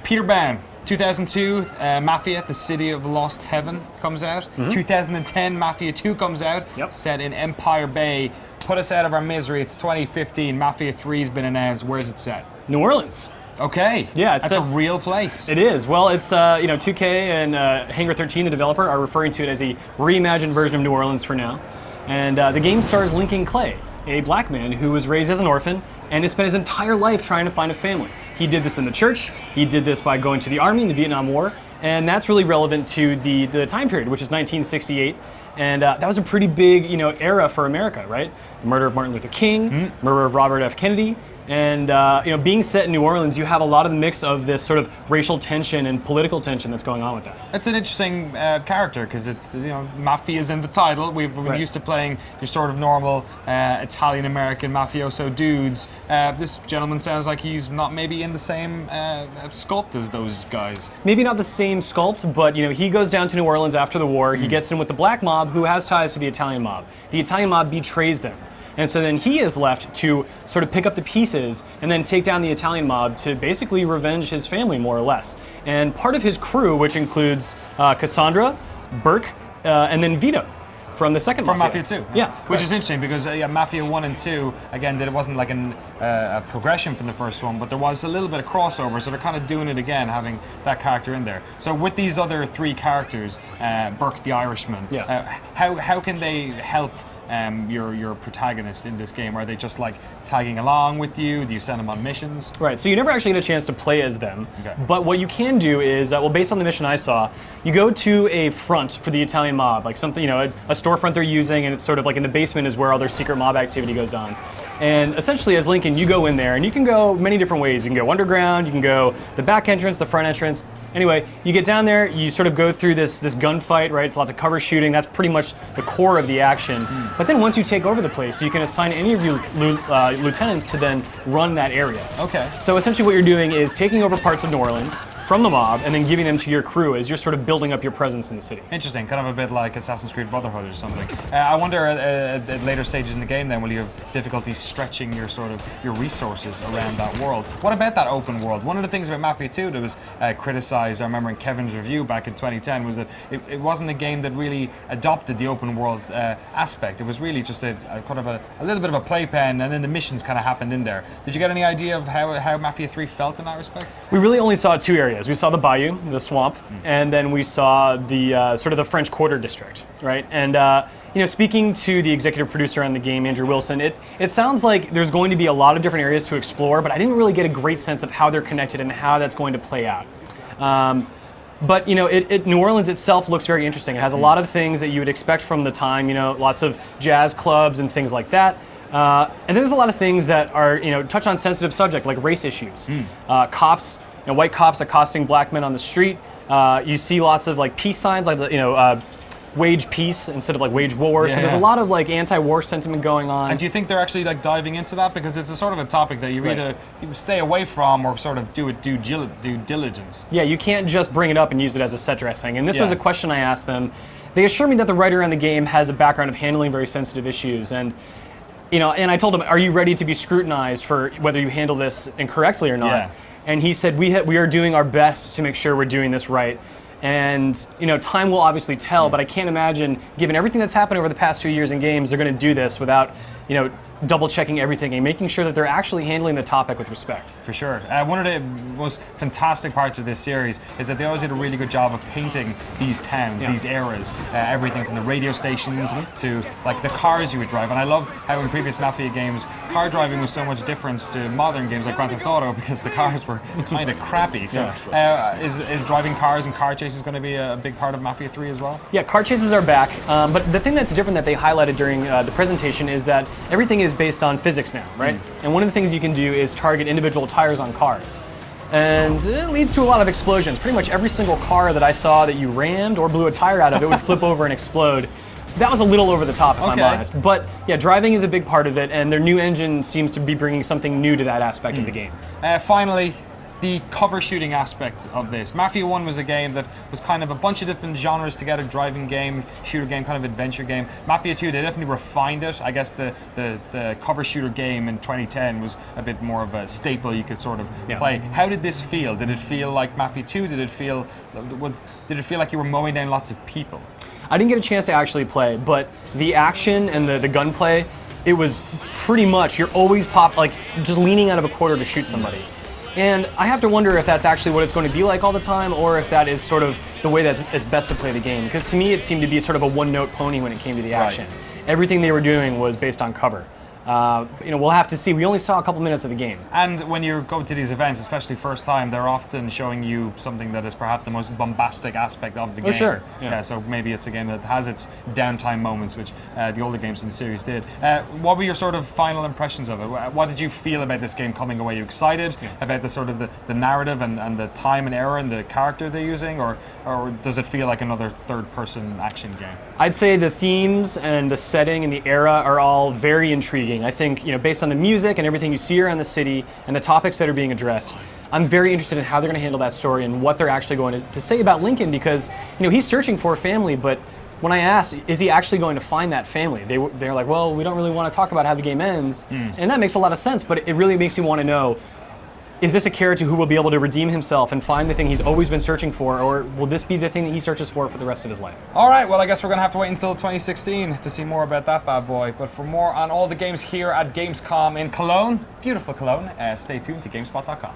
Peter Bam, 2002, Mafia, The City of Lost Heaven comes out. 2010, Mafia 2 comes out, set in Empire Bay. Put us out of our misery. It's 2015. Mafia 3 has been announced. Where's it set? New Orleans. Okay. Yeah, that's a real place. It is. Well, it's 2K and Hangar 13, the developer, are referring to it as a reimagined version of New Orleans for now. And the game stars Lincoln Clay, a black man who was raised as an orphan and has spent his entire life trying to find a family. He did this in the church. He did this by going to the army in the Vietnam War, and that's really relevant to the time period, which is 1968. And that was a pretty big, era for America, right? The murder of Martin Luther King, murder of Robert F. Kennedy, and being set in New Orleans, you have a lot of the mix of this sort of racial tension and political tension that's going on with that. That's an interesting character because it's Mafia is in the title. We've been used to playing your sort of normal Italian American mafioso dudes. This gentleman sounds like he's not maybe in the same sculpt as those guys. Maybe not the same sculpt, but he goes down to New Orleans after the war. He gets in with the black mob who has ties to the Italian mob. The Italian mob betrays them. And so then he is left to sort of pick up the pieces and then take down the Italian mob to basically revenge his family, more or less. And part of his crew, which includes Cassandra, Burke, and then Vito from the second Mafia 2. Yeah. Which is interesting because Mafia 1 and 2, again, it wasn't like a progression from the first one, but there was a little bit of crossover, so they're kind of doing it again, having that character in there. So with these other three characters, Burke the Irishman, how can they help your protagonist in this game? Are they just like tagging along with you? Do you send them on missions? Right, so you never actually get a chance to play as them, but what you can do is, based on the mission I saw, you go to a front for the Italian mob, like something, a storefront they're using, and it's sort of like in the basement is where all their secret mob activity goes on. And essentially, as Lincoln, you go in there, and you can go many different ways. You can go underground, you can go the back entrance, the front entrance. Anyway, you get down there, you sort of go through this gunfight, right? It's lots of cover shooting. That's pretty much the core of the action. But then once you take over the place, you can assign any of your lieutenants to then run that area. Okay. So essentially what you're doing is taking over parts of New Orleans from the mob and then giving them to your crew as you're sort of building up your presence in the city. Interesting, kind of a bit like Assassin's Creed Brotherhood or something. I wonder at later stages in the game then, will you have difficulty stretching your resources around that world? What about that open world? One of the things about Mafia 2 that was criticized, I remember in Kevin's review back in 2010, was that it wasn't a game that really adopted the open world aspect. It was really just a little bit of a playpen, and then the missions kind of happened in there. Did you get any idea of how Mafia 3 felt in that respect? We really only saw two areas. We saw the bayou, the swamp, and then we saw the sort of the French Quarter district, right? And speaking to the executive producer on the game, Andrew Wilson, it sounds like there's going to be a lot of different areas to explore, but I didn't really get a great sense of how they're connected and how that's going to play out. But New Orleans itself looks very interesting. It has a lot of things that you would expect from the time, lots of jazz clubs and things like that. And there's a lot of things that are, touch on sensitive subject like race issues. Cops, white cops accosting black men on the street. You see lots of like peace signs, like wage peace instead of like wage war. So there's a lot of like anti-war sentiment going on. And do you think they're actually like diving into that? Because it's a sort of a topic that you either stay away from or sort of do due diligence. Yeah, you can't just bring it up and use it as a set dressing. And this was a question I asked them. They assured me that the writer on the game has a background of handling very sensitive issues. And and I told him, are you ready to be scrutinized for whether you handle this incorrectly or not? Yeah. And he said, we are doing our best to make sure we're doing this right. And time will obviously tell, but I can't imagine, given everything that's happened over the past few years in games, they're going to do this without, double checking everything and making sure that they're actually handling the topic with respect. For sure. One of the most fantastic parts of this series is that they always did a really good job of painting these towns, these eras, everything from the radio stations to like the cars you would drive. And I love how in previous Mafia games, car driving was so much different to modern games like Grand Theft Auto because the cars were kind of crappy. So is driving cars and car chases going to be a big part of Mafia 3 as well? Yeah, car chases are back. But the thing that's different that they highlighted during the presentation is that everything is based on physics now, right? And one of the things you can do is target individual tires on cars. And it leads to a lot of explosions. Pretty much every single car that I saw that you rammed or blew a tire out of, it would flip over and explode. That was a little over the top, if I'm honest. But yeah, driving is a big part of it, and their new engine seems to be bringing something new to that aspect of the game. Finally, the cover shooting aspect of this. Mafia 1 was a game that was kind of a bunch of different genres together, driving game, shooter game, kind of adventure game. Mafia 2, they definitely refined it. I guess the cover shooter game in 2010 was a bit more of a staple you could sort of play. How did this feel? Did it feel like Mafia 2? Did it feel like you were mowing down lots of people? I didn't get a chance to actually play, but the action and the gunplay, it was pretty much, you're always just leaning out of a quarter to shoot somebody. And I have to wonder if that's actually what it's going to be like all the time, or if that is sort of the way it's best to play the game. Because to me, it seemed to be sort of a one-note pony when it came to the action. Right. Everything they were doing was based on cover. We'll have to see. We only saw a couple minutes of the game. And when you go to these events, especially first time, they're often showing you something that is perhaps the most bombastic aspect of the game. Oh, sure. Yeah, so maybe it's a game that has its downtime moments, which the older games in the series did. What were your sort of final impressions of it? What did you feel about this game coming away? Are you excited about the sort of the narrative and the time and era and the character they're using, or does it feel like another third-person action game? I'd say the themes and the setting and the era are all very intriguing. I think, based on the music and everything you see around the city and the topics that are being addressed, I'm very interested in how they're going to handle that story and what they're actually going to say about Lincoln, because, he's searching for a family, but when I asked, is he actually going to find that family? They're like, well, we don't really want to talk about how the game ends. And that makes a lot of sense, but it really makes me want to know, is this a character who will be able to redeem himself and find the thing he's always been searching for, or will this be the thing that he searches for the rest of his life? All right, well, I guess we're going to have to wait until 2016 to see more about that bad boy. But for more on all the games here at Gamescom in Cologne, beautiful Cologne, stay tuned to GameSpot.com.